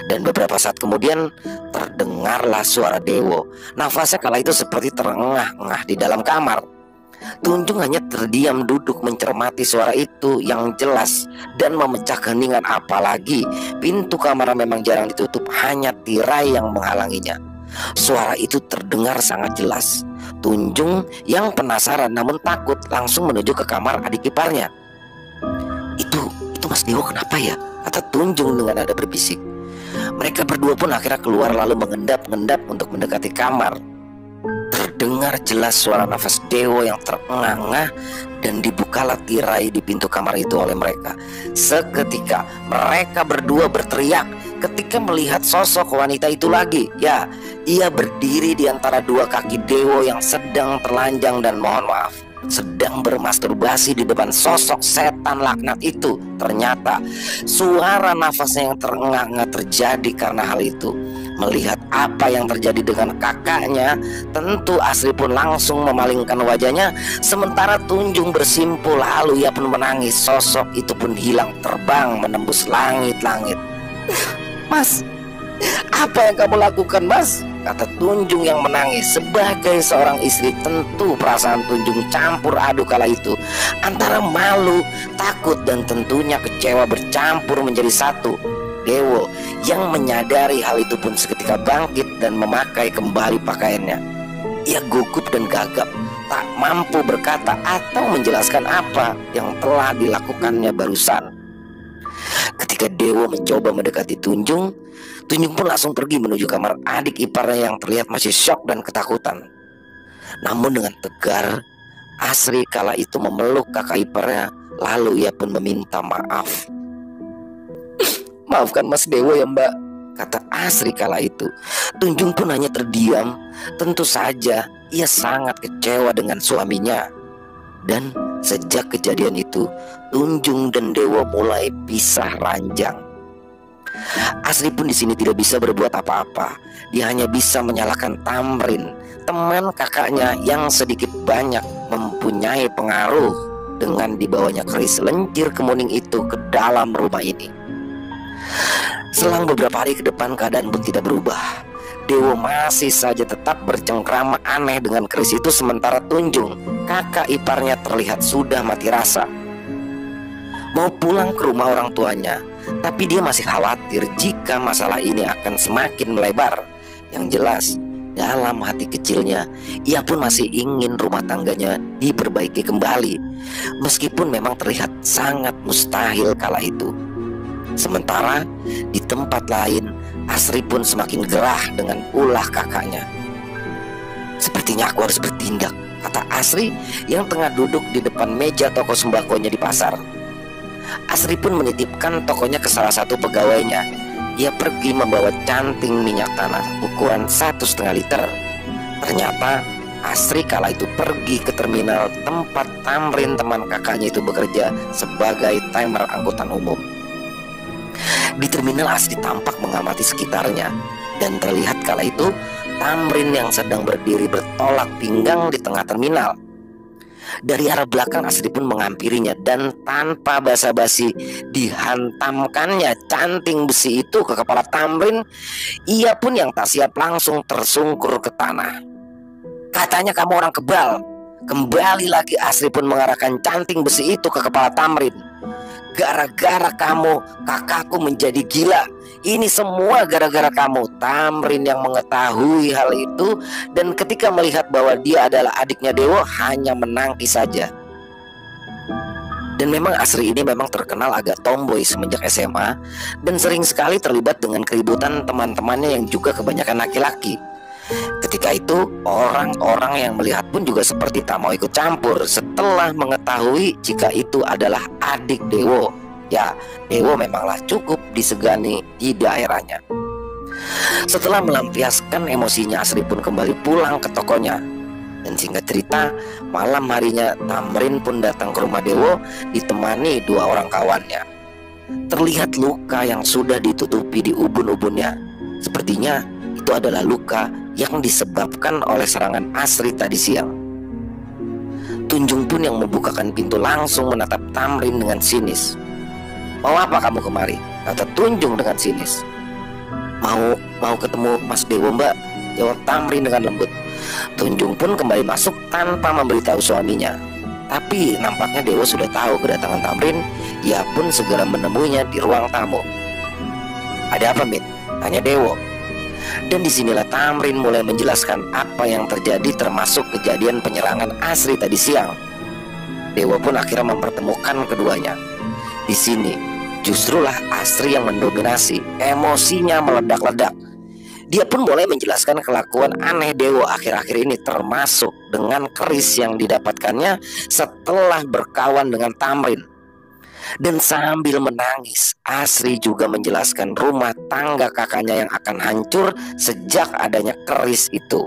Dan beberapa saat kemudian terdengarlah suara Dewo. Nafasnya kala itu seperti terengah-engah di dalam kamar. Tunjung hanya terdiam duduk mencermati suara itu yang jelas dan memecah keheningan. Apalagi pintu kamar memang jarang ditutup, hanya tirai yang menghalanginya. Suara itu terdengar sangat jelas. Tunjung yang penasaran namun takut langsung menuju ke kamar adik iparnya. Itu Mas Dewo kenapa ya? Kata Tunjung dengan nada berbisik. Mereka berdua pun akhirnya keluar lalu mengendap-endap untuk mendekati kamar. Terdengar jelas suara nafas Dewo yang terengah-engah dan dibukalah tirai di pintu kamar itu oleh mereka. Seketika mereka berdua berteriak ketika melihat sosok wanita itu lagi. Ya, ia berdiri di antara dua kaki Dewo yang sedang telanjang dan mohon maaf, sedang bermasturbasi di depan sosok setan laknat itu. Ternyata suara nafasnya yang terengah-engah terjadi karena hal itu. Melihat apa yang terjadi dengan kakaknya, tentu Asri pun langsung memalingkan wajahnya. Sementara Tunjung bersimpul lalu ia pun menangis. Sosok itu pun hilang terbang menembus langit-langit. Mas, apa yang kamu lakukan Mas? Kata Tunjung yang menangis. Sebagai seorang istri tentu perasaan Tunjung campur aduk kala itu, antara malu, takut dan tentunya kecewa bercampur menjadi satu. Dewo yang menyadari hal itu pun seketika bangkit dan memakai kembali pakaiannya. Ia gugup dan gagap, tak mampu berkata atau menjelaskan apa yang telah dilakukannya barusan. Ketika Dewo mencoba mendekati Tunjung, Tunjung pun langsung pergi menuju kamar adik iparnya yang terlihat masih syok dan ketakutan. Namun dengan tegar, Asri kala itu memeluk kakak iparnya, lalu ia pun meminta maaf. Maafkan Mas Dewo ya Mbak, kata Asri kala itu. Tunjung pun hanya terdiam. Tentu saja ia sangat kecewa dengan suaminya. Dan sejak kejadian itu, Tunjung dan Dewo mulai pisah ranjang. Asri pun di sini tidak bisa berbuat apa-apa. Dia hanya bisa menyalahkan Tamrin, teman kakaknya yang sedikit banyak mempunyai pengaruh dengan dibawanya keris lencir kemuning itu ke dalam rumah ini. Selang beberapa hari ke depan keadaan pun tidak berubah. Dewo masih saja tetap bercengkrama aneh dengan keris itu. Sementara Tunjung, kakak iparnya, terlihat sudah mati rasa. Mau pulang ke rumah orang tuanya, tapi dia masih khawatir jika masalah ini akan semakin melebar. Yang jelas dalam hati kecilnya ia pun masih ingin rumah tangganya diperbaiki kembali, meskipun memang terlihat sangat mustahil kala itu. Sementara di tempat lain, Asri pun semakin gerah dengan ulah kakaknya. Sepertinya aku harus bertindak, kata Asri yang tengah duduk di depan meja toko sembakonya di pasar. Asri pun menitipkan tokonya ke salah satu pegawainya. Ia pergi membawa canting minyak tanah ukuran 1,5 liter. Ternyata Asri kala itu pergi ke terminal tempat Tamrin teman kakaknya itu bekerja sebagai timer angkutan umum. Di terminal Asri tampak mengamati sekitarnya, dan terlihat kala itu Tamrin yang sedang berdiri bertolak pinggang di tengah terminal. Dari arah belakang Asri pun menghampirinya dan tanpa basa-basi dihantamkannya canting besi itu ke kepala Tamrin. Ia pun yang tak siap langsung tersungkur ke tanah. Katanya kamu orang kebal. Kembali lagi Asri pun mengarahkan canting besi itu ke kepala Tamrin. Gara-gara kamu kakakku menjadi gila. Ini semua gara-gara kamu. Tamrin yang mengetahui hal itu dan ketika melihat bahwa dia adalah adiknya Dewo hanya menangkis saja. Dan memang Asri ini memang terkenal agak tomboy semenjak SMA dan sering sekali terlibat dengan keributan teman-temannya yang juga kebanyakan laki-laki. Ketika itu orang-orang yang melihat pun juga seperti tak mau ikut campur setelah mengetahui jika itu adalah adik Dewo. Ya, Dewo memanglah cukup disegani di daerahnya. Setelah melampiaskan emosinya, Asri pun kembali pulang ke tokonya. Dan singkat cerita, malam harinya Tamrin pun datang ke rumah Dewo ditemani 2 orang kawannya. Terlihat luka yang sudah ditutupi di ubun-ubunnya. Sepertinya itu adalah luka yang disebabkan oleh serangan Asri tadi siang. Tunjung pun yang membukakan pintu langsung menatap Tamrin dengan sinis. Mau apa kamu kemari? Kata Tunjung dengan sinis. Mau ketemu Mas Dewo, Mbak, jawab Tamrin dengan lembut. Tunjung pun kembali masuk tanpa memberitahu suaminya. Tapi nampaknya Dewo sudah tahu kedatangan Tamrin. Ia pun segera menemuinya di ruang tamu. "Ada apa, Mit?" tanya Dewo. Dan disinilah Tamrin mulai menjelaskan apa yang terjadi, termasuk kejadian penyerangan Asri tadi siang. Dewo pun akhirnya mempertemukan keduanya. Di sini justrulah Asri yang mendominasi, emosinya meledak-ledak. Dia pun mulai menjelaskan kelakuan aneh Dewo akhir-akhir ini, termasuk dengan keris yang didapatkannya setelah berkawan dengan Tamrin. Dan sambil menangis, Asri juga menjelaskan rumah tangga kakaknya yang akan hancur sejak adanya keris itu.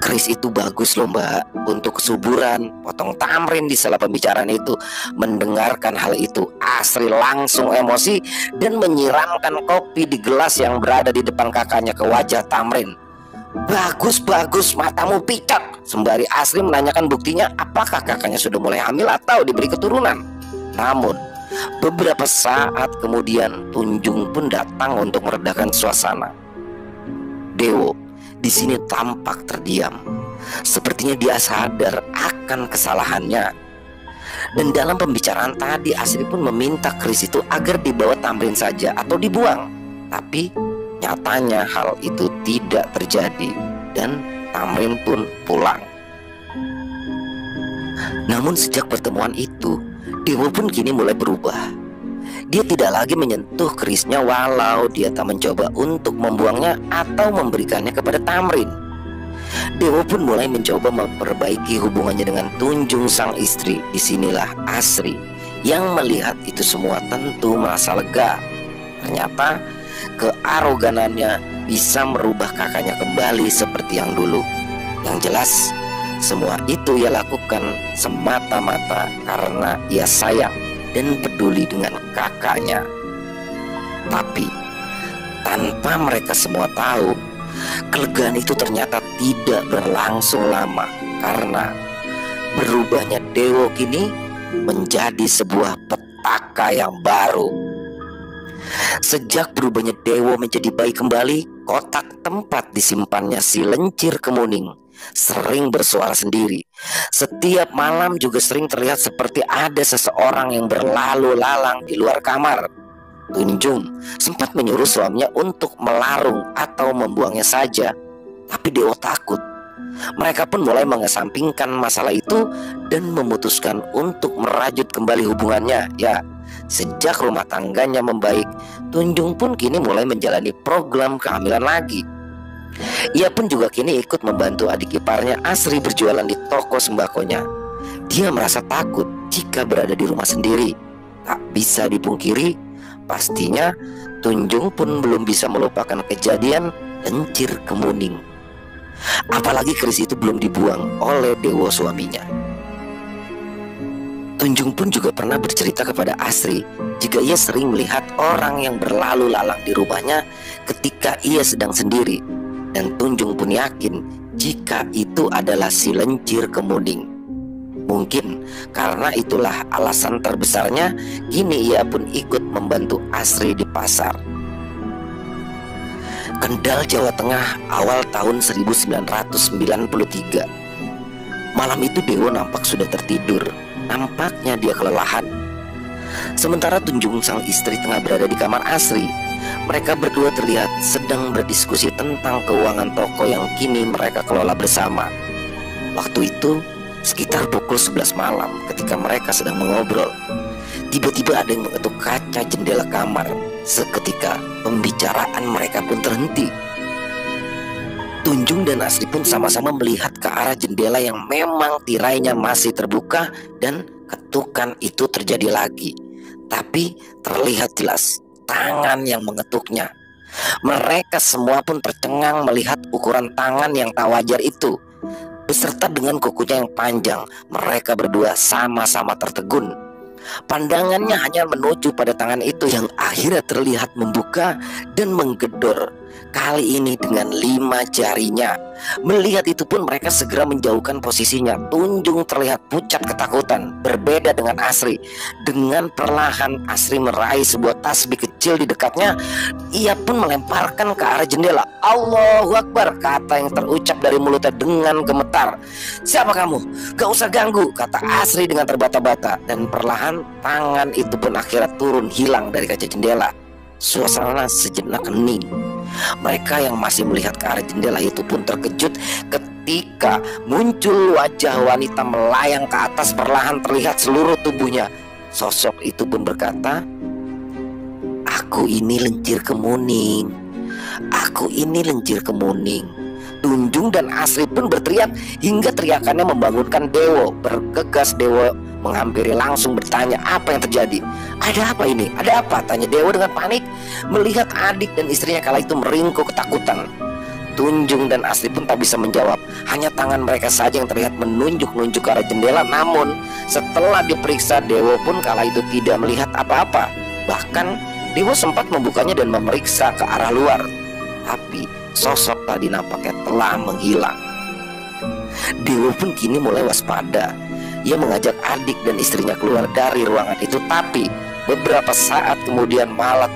"Keris itu bagus loh, Mbak, untuk kesuburan," potong Tamrin di sela pembicaraan itu. Mendengarkan hal itu, Asri langsung emosi dan menyiramkan kopi di gelas yang berada di depan kakaknya ke wajah Tamrin. Bagus, matamu picak," sembari Asri menanyakan buktinya apakah kakaknya sudah mulai hamil atau diberi keturunan. Namun beberapa saat kemudian Tunjung pun datang untuk meredakan suasana. Dewo di sini tampak terdiam. Sepertinya dia sadar akan kesalahannya. Dan dalam pembicaraan tadi, Asri pun meminta keris itu agar dibawa Tamrin saja atau dibuang. Tapi nyatanya hal itu tidak terjadi dan Tamrin pun pulang. Namun sejak pertemuan itu, Dewo pun kini mulai berubah. Dia tidak lagi menyentuh kerisnya walau dia tak mencoba untuk membuangnya atau memberikannya kepada Tamrin. Dewo pun mulai mencoba memperbaiki hubungannya dengan Tunjung sang istri. Disinilah Asri yang melihat itu semua tentu merasa lega. Ternyata kearoganannya bisa merubah kakaknya kembali seperti yang dulu. Yang jelas, semua itu ia lakukan semata-mata karena ia sayang dan peduli dengan kakaknya. Tapi tanpa mereka semua tahu, kelegaan itu ternyata tidak berlangsung lama, karena berubahnya Dewo kini menjadi sebuah petaka yang baru. Sejak berubahnya Dewo menjadi bayi kembali, kotak tempat disimpannya si lencir kemuning sering bersuara sendiri. Setiap malam juga sering terlihat seperti ada seseorang yang berlalu lalang di luar kamar. Tunjung sempat menyuruh suaminya untuk melarung atau membuangnya saja, tapi Dewo takut. Mereka pun mulai mengesampingkan masalah itu dan memutuskan untuk merajut kembali hubungannya. Ya, sejak rumah tangganya membaik, Tunjung pun kini mulai menjalani program kehamilan lagi. Ia pun juga kini ikut membantu adik iparnya Asri berjualan di toko sembakonya. Dia merasa takut jika berada di rumah sendiri. Tak bisa dipungkiri, pastinya Tunjung pun belum bisa melupakan kejadian lencir kemuning. Apalagi keris itu belum dibuang oleh Dewo suaminya. Tunjung pun juga pernah bercerita kepada Asri jika ia sering melihat orang yang berlalu lalang di rumahnya ketika ia sedang sendiri. Dan Tunjung pun yakin jika itu adalah si lencir kemuning. Mungkin karena itulah alasan terbesarnya kini ia pun ikut membantu Asri di pasar. Kendal, Jawa Tengah, awal tahun 1993. Malam itu Dewo nampak sudah tertidur. Nampaknya dia kelelahan. Sementara Tunjung sang istri tengah berada di kamar Asri. Mereka berdua terlihat sedang berdiskusi tentang keuangan toko yang kini mereka kelola bersama. Waktu itu sekitar pukul 11 malam ketika mereka sedang mengobrol. Tiba-tiba ada yang mengetuk kaca jendela kamar. Seketika pembicaraan mereka pun terhenti. Tunjung dan Asri pun sama-sama melihat ke arah jendela yang memang tirainya masih terbuka dan ketukan itu terjadi lagi. Tapi terlihat jelas tangan yang mengetuknya. Mereka semua pun tercengang melihat ukuran tangan yang tak wajar itu. Beserta dengan kukunya yang panjang, mereka berdua sama-sama tertegun. Pandangannya hanya menuju pada tangan itu yang akhirnya terlihat membuka dan menggedor. Kali ini dengan 5 jarinya. Melihat itu pun mereka segera menjauhkan posisinya. Tunjung terlihat pucat ketakutan. Berbeda dengan Asri. Dengan perlahan Asri meraih sebuah tasbih kecil di dekatnya. Ia pun melemparkan ke arah jendela. Allahu Akbar, kata yang terucap dari mulutnya dengan gemetar. Siapa kamu? Gak usah ganggu, kata Asri dengan terbata-bata. Dan perlahan tangan itu pun akhirnya turun hilang dari kaca jendela. Suasana sejenak hening. Mereka yang masih melihat ke arah jendela itu pun terkejut ketika muncul wajah wanita melayang ke atas. Perlahan terlihat seluruh tubuhnya. Sosok itu pun berkata, "Aku ini Lencir Kemuning. Aku ini Lencir Kemuning." Tunjung dan Asri pun berteriak hingga teriakannya membangunkan Dewo. Bergegas Dewo menghampiri langsung bertanya apa yang terjadi. "Ada apa ini? Ada apa?" tanya Dewo dengan panik melihat adik dan istrinya kala itu meringkuk ketakutan. Tunjung dan Asri pun tak bisa menjawab. Hanya tangan mereka saja yang terlihat menunjuk-nunjuk ke arah jendela. Namun setelah diperiksa, Dewo pun kala itu tidak melihat apa-apa. Bahkan Dewo sempat membukanya dan memeriksa ke arah luar. Tapi sosok tadi nampaknya telah menghilang. Dewo pun kini mulai waspada. Ia mengajak adik dan istrinya keluar dari ruangan itu. Tapi beberapa saat kemudian malah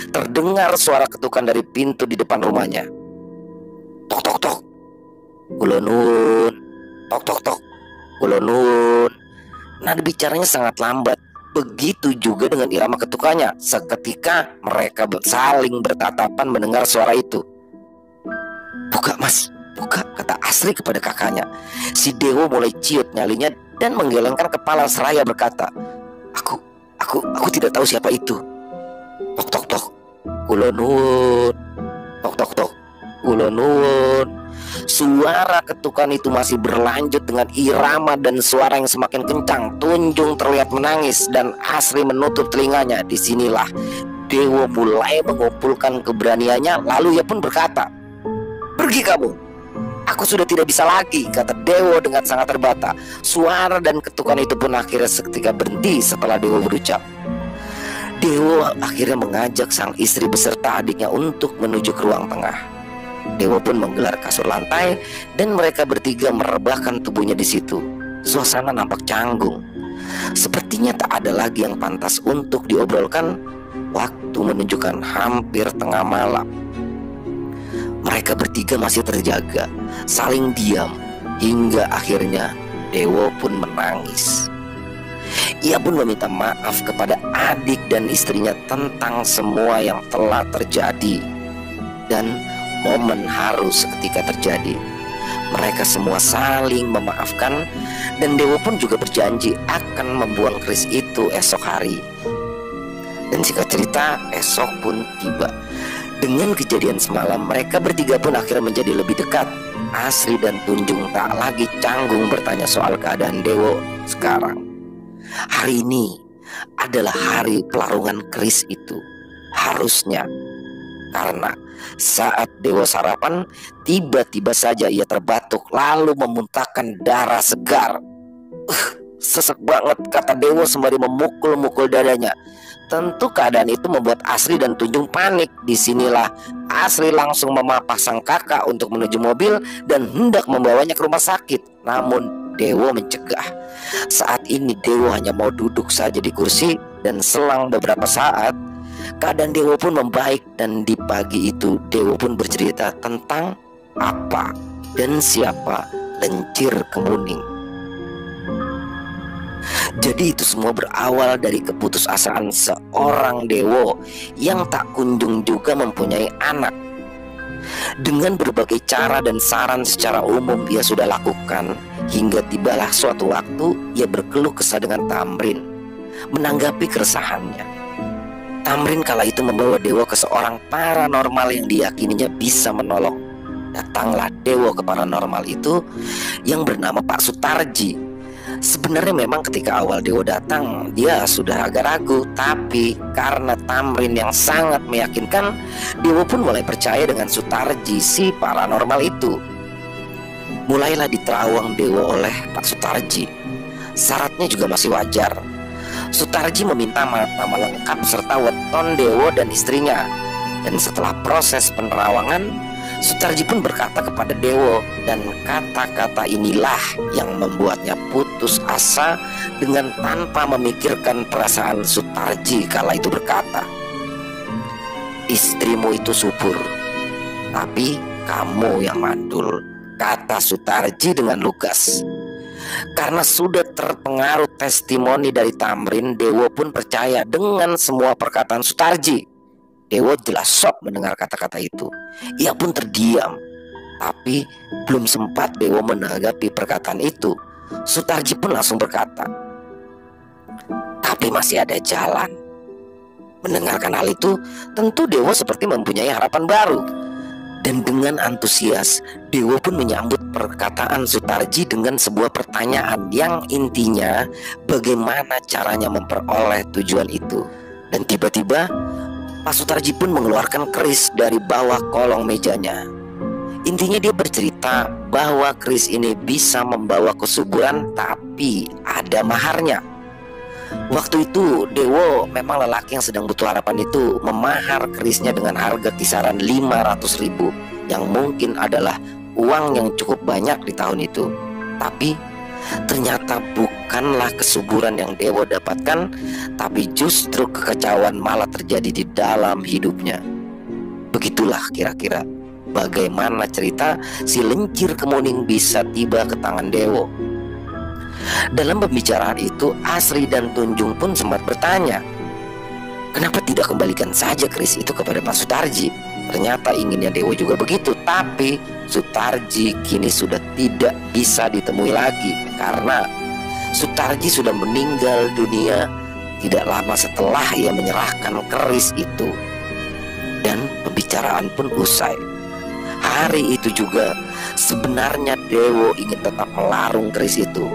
terdengar suara ketukan dari pintu di depan rumahnya. Tok tok tok, kula nuwun. Tok tok tok, kula nuwun. Nada bicaranya sangat lambat. Begitu juga dengan irama ketukannya. Seketika mereka saling bertatapan mendengar suara itu. "Buka mas, buka," kata Asri kepada kakaknya. Si Dewo mulai ciut nyalinya dan menggelengkan kepala seraya berkata, Aku tidak tahu siapa itu." "Tok tok tok, kula nuwun. Tok tok tok, kula nuwun." Suara ketukan itu masih berlanjut dengan irama dan suara yang semakin kencang. Tunjung terlihat menangis dan Asri menutup telinganya. Disinilah Dewo mulai mengumpulkan keberaniannya. Lalu ia pun berkata, "Pergi kamu, aku sudah tidak bisa lagi," kata Dewo dengan sangat terbata. Suara dan ketukan itu pun akhirnya seketika berhenti setelah Dewo berucap. Dewo akhirnya mengajak sang istri beserta adiknya untuk menuju ke ruang tengah. Dewo pun menggelar kasur lantai dan mereka bertiga merebahkan tubuhnya di situ. Suasana nampak canggung. Sepertinya tak ada lagi yang pantas untuk diobrolkan. Waktu menunjukkan hampir tengah malam. Mereka bertiga masih terjaga, saling diam, hingga akhirnya Dewo pun menangis. Ia pun meminta maaf kepada adik dan istrinya tentang semua yang telah terjadi. Dan momen haru seketika terjadi. Mereka semua saling memaafkan dan Dewo pun juga berjanji akan membuang keris itu esok hari. Dan singkat cerita, esok pun tiba. Dengan kejadian semalam, mereka bertiga pun akhirnya menjadi lebih dekat. Asri dan Tunjung tak lagi canggung bertanya soal keadaan Dewo sekarang. Hari ini adalah hari pelarungan keris itu. Harusnya. Karena saat Dewo sarapan, tiba-tiba saja ia terbatuk lalu memuntahkan darah segar. Sesek banget, kata Dewo sembari memukul-mukul dadanya. Tentu keadaan itu membuat Asri dan Tunjung panik. Disinilah Asri langsung memapah sang kakak untuk menuju mobil dan hendak membawanya ke rumah sakit. Namun Dewo mencegah. Saat ini Dewo hanya mau duduk saja di kursi. Dan selang beberapa saat keadaan Dewo pun membaik. Dan di pagi itu Dewo pun bercerita tentang apa dan siapa Lencir Kemuning. Jadi itu semua berawal dari keputusasaan seorang Dewo yang tak kunjung juga mempunyai anak. Dengan berbagai cara dan saran secara umum ia sudah lakukan, hingga tibalah suatu waktu ia berkeluh kesah dengan Tamrin. Menanggapi keresahannya, Tamrin kala itu membawa Dewo ke seorang paranormal yang diyakininya bisa menolong. Datanglah Dewo ke paranormal itu yang bernama Pak Sutarji. Sebenarnya memang ketika awal Dewo datang dia sudah agak ragu, tapi karena Tamrin yang sangat meyakinkan, Dewo pun mulai percaya dengan Sutarji si paranormal itu. Mulailah diterawang Dewo oleh Pak Sutarji. Syaratnya juga masih wajar. Sutarji meminta nama lengkap serta weton Dewo dan istrinya. Dan setelah proses penerawangan, Sutarji pun berkata kepada Dewo, dan kata-kata inilah yang membuatnya putus asa dengan tanpa memikirkan perasaan Sutarji kala itu berkata, "Istrimu itu subur, tapi kamu yang mandul," kata Sutarji dengan lugas. Karena sudah terpengaruh testimoni dari Tamrin, Dewo pun percaya dengan semua perkataan Sutarji. Dewo jelas shock mendengar kata-kata itu. Ia pun terdiam. Tapi belum sempat Dewo menanggapi perkataan itu, Sutarji pun langsung berkata, "Tapi masih ada jalan." Mendengarkan hal itu, tentu Dewo seperti mempunyai harapan baru. Dan dengan antusias, Dewo pun menyambut perkataan Sutarji dengan sebuah pertanyaan yang intinya bagaimana caranya memperoleh tujuan itu. Dan tiba-tiba Pak Sutarji pun mengeluarkan keris dari bawah kolong mejanya. Intinya dia bercerita bahwa keris ini bisa membawa kesuburan, tapi ada maharnya. Waktu itu Dewo, memang lelaki yang sedang butuh harapan itu, memahar kerisnya dengan harga kisaran 500.000, yang mungkin adalah uang yang cukup banyak di tahun itu. Tapi ternyata bukanlah kesuburan yang Dewo dapatkan, tapi justru kekacauan malah terjadi di dalam hidupnya. Begitulah kira-kira bagaimana cerita si Lencir Kemuning bisa tiba ke tangan Dewo. Dalam pembicaraan itu, Asri dan Tunjung pun sempat bertanya, kenapa tidak kembalikan saja keris itu kepada Pak Sutarji? Ternyata inginnya Dewo juga begitu, tapi Sutarji kini sudah tidak bisa ditemui lagi karena Sutarji sudah meninggal dunia tidak lama setelah ia menyerahkan keris itu. Dan pembicaraan pun usai. Hari itu juga sebenarnya Dewo ingin tetap melarung keris itu.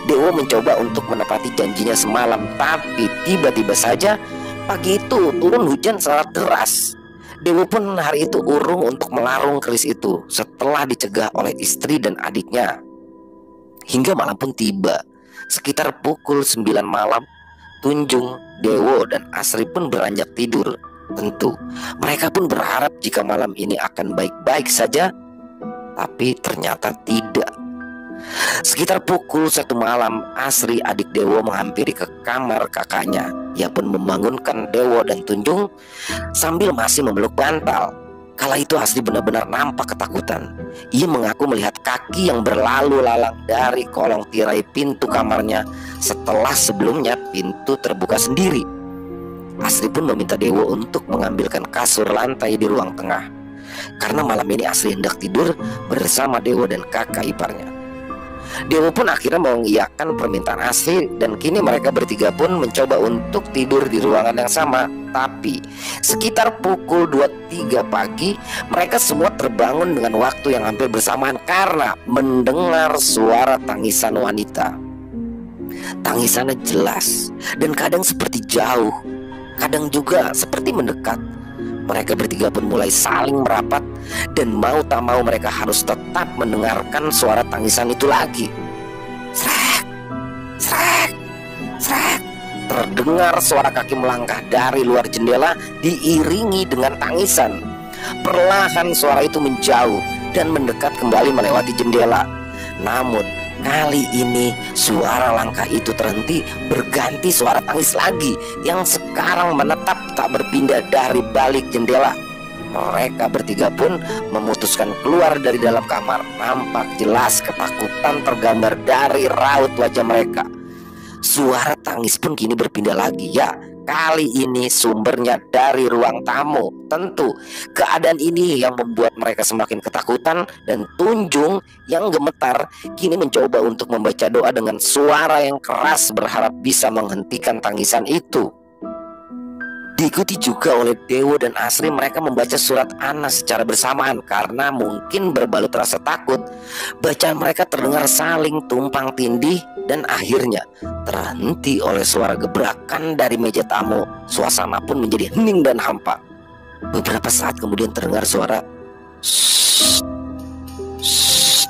Dewo mencoba untuk menepati janjinya semalam, tapi tiba-tiba saja pagi itu turun hujan sangat deras. Dewo pun hari itu urung untuk melarung keris itu setelah dicegah oleh istri dan adiknya. Hingga malam pun tiba. Sekitar pukul 9 malam, Tunjung, Dewo, dan Asri pun beranjak tidur. Tentu mereka pun berharap jika malam ini akan baik-baik saja, tapi ternyata tidak. Sekitar pukul 1 malam, Asri adik Dewo menghampiri ke kamar kakaknya. Ia pun membangunkan Dewo dan Tunjung sambil masih memeluk bantal. Kala itu Asri benar-benar nampak ketakutan. Ia mengaku melihat kaki yang berlalu lalang dari kolong tirai pintu kamarnya setelah sebelumnya pintu terbuka sendiri. Asri pun meminta Dewo untuk mengambilkan kasur lantai di ruang tengah, karena malam ini Asri hendak tidur bersama Dewo dan kakak iparnya. Dewo pun akhirnya mengiyakan permintaan Asri, dan kini mereka bertiga pun mencoba untuk tidur di ruangan yang sama. Tapi sekitar pukul 2-3 pagi mereka semua terbangun dengan waktu yang hampir bersamaan karena mendengar suara tangisan wanita. Tangisannya jelas dan kadang seperti jauh, kadang juga seperti mendekat. Mereka bertiga pun mulai saling merapat, dan mau tak mau mereka harus tetap mendengarkan suara tangisan itu lagi. Srek, srek, srek. Terdengar suara kaki melangkah dari luar jendela diiringi dengan tangisan. Perlahan suara itu menjauh dan mendekat kembali melewati jendela. Namun kali ini suara langkah itu terhenti, berganti suara tangis lagi yang sekarang menetap tak berpindah dari balik jendela. Mereka bertiga pun memutuskan keluar dari dalam kamar. Nampak jelas ketakutan tergambar dari raut wajah mereka. Suara tangis pun kini berpindah lagi. Ya, kali ini sumbernya dari ruang tamu. Tentu keadaan ini yang membuat mereka semakin ketakutan, dan Tunjung yang gemetar kini mencoba untuk membaca doa dengan suara yang keras, berharap bisa menghentikan tangisan itu. Diikuti juga oleh Dewo dan Asri, mereka membaca surat Anas secara bersamaan. Karena mungkin berbalut rasa takut, bacaan mereka terdengar saling tumpang tindih dan akhirnya terhenti oleh suara gebrakan dari meja tamu. Suasana pun menjadi hening dan hampa. Beberapa saat kemudian terdengar suara shh, shh.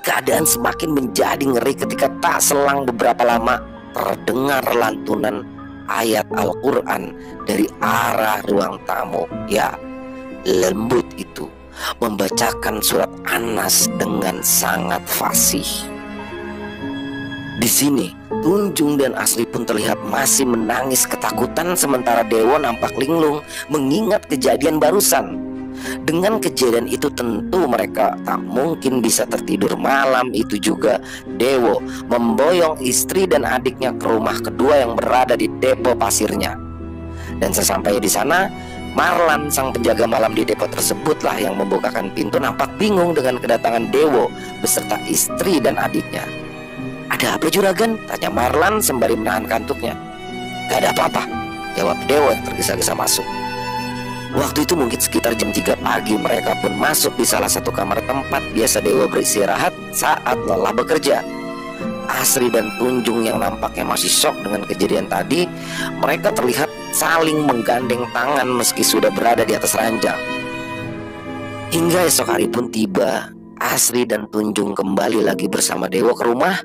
Keadaan semakin menjadi ngeri ketika tak selang beberapa lama terdengar lantunan ayat Al-Quran dari arah ruang tamu. Ya, lembut itu, membacakan surat An-Nas dengan sangat fasih. Di sini, Tunjung dan Asri pun terlihat masih menangis ketakutan, sementara Dewo nampak linglung mengingat kejadian barusan. Dengan kejadian itu tentu mereka tak mungkin bisa tertidur. Malam itu juga Dewo memboyong istri dan adiknya ke rumah kedua yang berada di depo pasirnya. Dan sesampainya di sana, Marlan, sang penjaga malam di depo tersebutlah yang membukakan pintu, nampak bingung dengan kedatangan Dewo beserta istri dan adiknya. "Ada apa juragan?" tanya Marlan sembari menahan kantuknya. "Gak ada apa-apa," jawab Dewo yang tergesa-gesa masuk. Waktu itu mungkin sekitar jam 3 pagi. Mereka pun masuk di salah satu kamar tempat biasa Dewo beristirahat saat lelah bekerja. Asri dan Tunjung yang nampaknya masih syok dengan kejadian tadi, mereka terlihat saling menggandeng tangan meski sudah berada di atas ranjang. Hingga esok hari pun tiba, Asri dan Tunjung kembali lagi bersama Dewo ke rumah,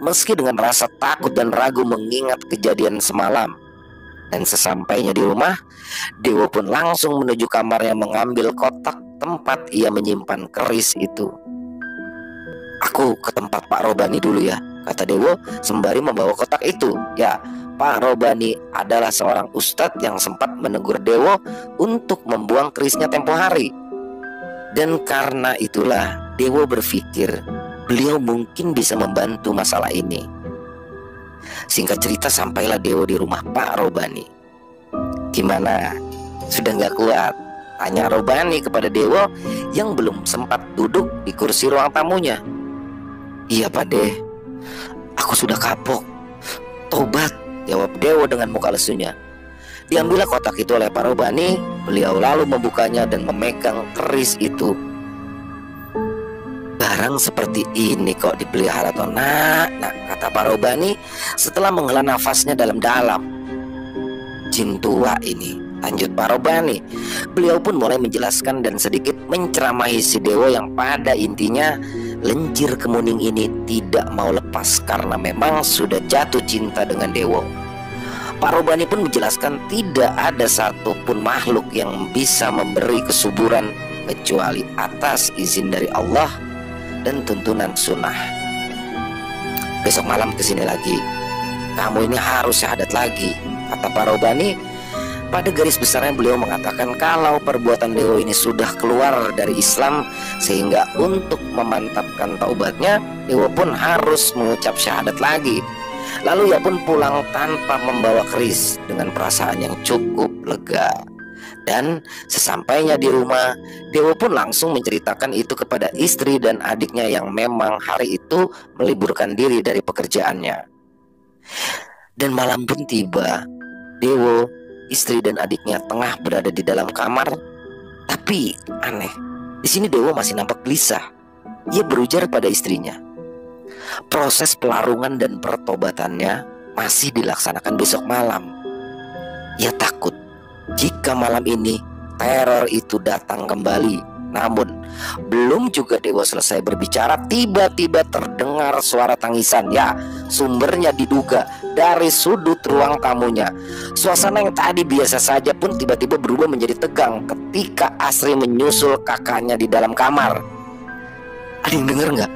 meski dengan rasa takut dan ragu mengingat kejadian semalam. Dan sesampainya di rumah, Dewo pun langsung menuju kamarnya mengambil kotak tempat ia menyimpan keris itu. "Aku ke tempat Pak Robani dulu ya," kata Dewo sembari membawa kotak itu. Ya, Pak Robani adalah seorang ustadz yang sempat menegur Dewo untuk membuang kerisnya tempo hari. Dan karena itulah Dewo berpikir beliau mungkin bisa membantu masalah ini. Singkat cerita, sampailah Dewo di rumah Pak Robani. "Gimana? Sudah gak kuat?" tanya Robani kepada Dewo yang belum sempat duduk di kursi ruang tamunya. "Iya Pak De, aku sudah kapok. Tobat," jawab Dewo dengan muka lesunya. Diambillah kotak itu oleh Pak Robani. Beliau lalu membukanya dan memegang keris itu. "Barang seperti ini kok dipelihara toh nak," kata Pak Robani setelah menghela nafasnya dalam-dalam. "Jin tua ini," lanjut Pak Robani. Beliau pun mulai menjelaskan dan sedikit menceramahi si Dewo yang pada intinya lencir kemuning ini tidak mau lepas karena memang sudah jatuh cinta dengan Dewo. Pak Robani pun menjelaskan tidak ada satupun makhluk yang bisa memberi kesuburan kecuali atas izin dari Allah dan tuntunan sunnah. "Besok malam kesini lagi. Kamu ini harus syahadat lagi," kata Pak Robani. Pada garis besarnya beliau mengatakan kalau perbuatan Dewo ini sudah keluar dari Islam, sehingga untuk memantapkan taubatnya Dewo pun harus mengucap syahadat lagi. Lalu ia pun pulang tanpa membawa keris dengan perasaan yang cukup lega. Dan sesampainya di rumah, Dewo pun langsung menceritakan itu kepada istri dan adiknya yang memang hari itu meliburkan diri dari pekerjaannya. Dan malam pun tiba. Dewo, istri dan adiknya tengah berada di dalam kamar. Tapi aneh, di sini Dewo masih nampak gelisah. Ia berujar pada istrinya, proses pelarungan dan pertobatannya masih dilaksanakan besok malam. Ia takut jika malam ini teror itu datang kembali. Namun belum juga Dewo selesai berbicara, tiba-tiba terdengar suara tangisan. Ya, sumbernya diduga dari sudut ruang tamunya. Suasana yang tadi biasa saja pun tiba-tiba berubah menjadi tegang ketika Asri menyusul kakaknya di dalam kamar. "Ada yang dengar nggak?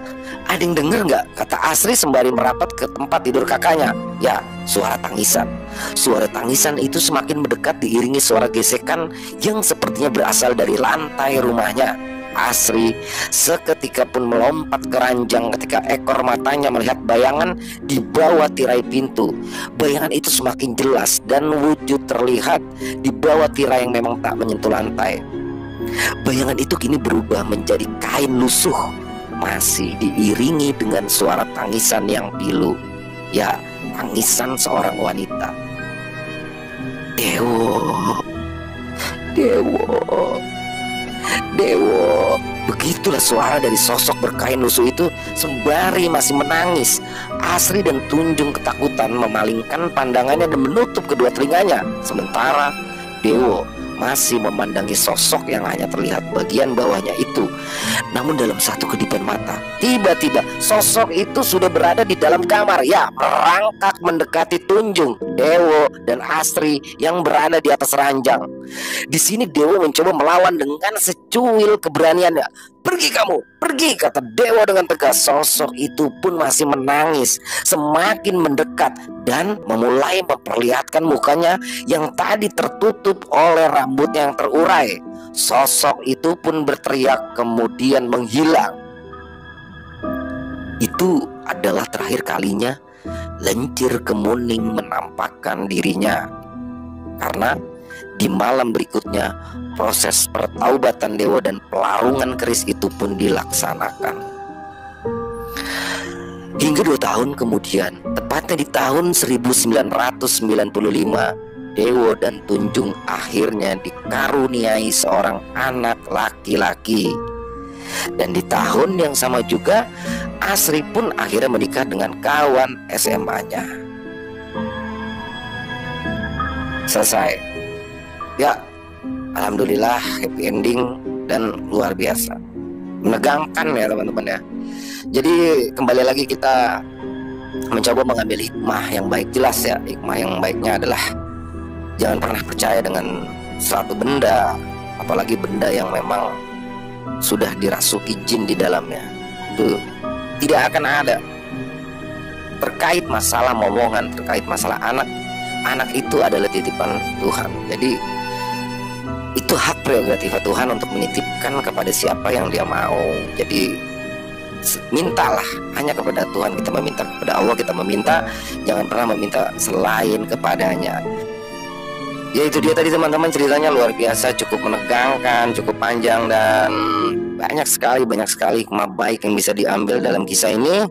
Ada yang dengar nggak?" kata Asri sembari merapat ke tempat tidur kakaknya. Ya, suara tangisan. Suara tangisan itu semakin mendekat diiringi suara gesekan yang sepertinya berasal dari lantai rumahnya. Asri seketika pun melompat ke ranjang ketika ekor matanya melihat bayangan di bawah tirai pintu. Bayangan itu semakin jelas dan wujud terlihat di bawah tirai yang memang tak menyentuh lantai. Bayangan itu kini berubah menjadi kain lusuh, masih diiringi dengan suara tangisan yang pilu. Ya, tangisan seorang wanita. "Dewo, Dewo, Dewo." Begitulah suara dari sosok berkain lusuh itu sembari masih menangis. Asri dan Tunjung ketakutan memalingkan pandangannya dan menutup kedua telinganya. Sementara Dewo masih memandangi sosok yang hanya terlihat bagian bawahnya itu. Namun dalam satu kedipan mata, tiba-tiba sosok itu sudah berada di dalam kamar. Ya, merangkak mendekati Tunjung, Dewo, dan Asri yang berada di atas ranjang. Di sini Dewa mencoba melawan dengan secuil keberaniannya. "Pergi kamu, pergi," kata Dewa dengan tegas. Sosok itu pun masih menangis, semakin mendekat dan memulai memperlihatkan mukanya yang tadi tertutup oleh rambutnya yang terurai. Sosok itu pun berteriak kemudian menghilang. Itu adalah terakhir kalinya Lencir Kemuning menampakkan dirinya. Karena di malam berikutnya proses pertaubatan Dewa dan pelarungan keris itu pun dilaksanakan. Hingga 2 tahun kemudian, tepatnya di tahun 1995, Dewa dan Tunjung akhirnya dikaruniai seorang anak laki-laki. Dan di tahun yang sama juga, Asri pun akhirnya menikah dengan kawan SMA-nya. Selesai. Ya, alhamdulillah happy ending dan luar biasa. Menegangkan ya teman-teman ya. Jadi kembali lagi kita mencoba mengambil hikmah yang baik. Jelas ya, hikmah yang baiknya adalah jangan pernah percaya dengan suatu benda, apalagi benda yang memang sudah dirasuki jin di dalamnya. Itu tidak akan ada. Terkait masalah momongan, terkait masalah anak itu adalah titipan Tuhan. Jadi itu hak prerogatif Tuhan untuk menitipkan kepada siapa yang dia mau. Jadi mintalah hanya kepada Tuhan. Kita meminta kepada Allah, kita meminta, jangan pernah meminta selain kepadanya. Ya itu dia tadi teman-teman, ceritanya luar biasa, cukup menegangkan, cukup panjang, dan banyak sekali hikmah baik yang bisa diambil dalam kisah ini.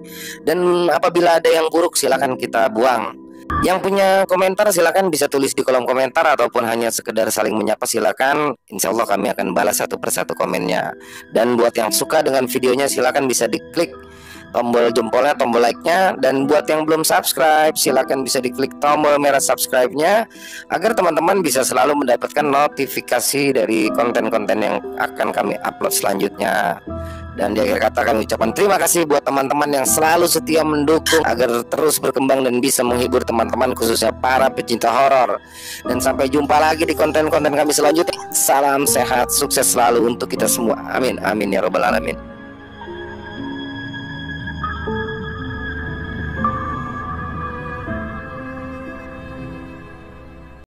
Dan apabila ada yang buruk silakan kita buang. Yang punya komentar silakan bisa tulis di kolom komentar, ataupun hanya sekedar saling menyapa silakan. Insya Allah kami akan balas satu persatu komennya. Dan buat yang suka dengan videonya silakan bisa diklik tombol jempolnya, tombol like-nya. Dan buat yang belum subscribe silakan bisa diklik tombol merah subscribe-nya, agar teman-teman bisa selalu mendapatkan notifikasi dari konten-konten yang akan kami upload selanjutnya. Dan di akhir kata kami ucapkan terima kasih buat teman-teman yang selalu setia mendukung agar terus berkembang dan bisa menghibur teman-teman, khususnya para pecinta horor. Dan sampai jumpa lagi di konten-konten kami selanjutnya. Salam sehat, sukses selalu untuk kita semua. Amin, amin ya robbal alamin.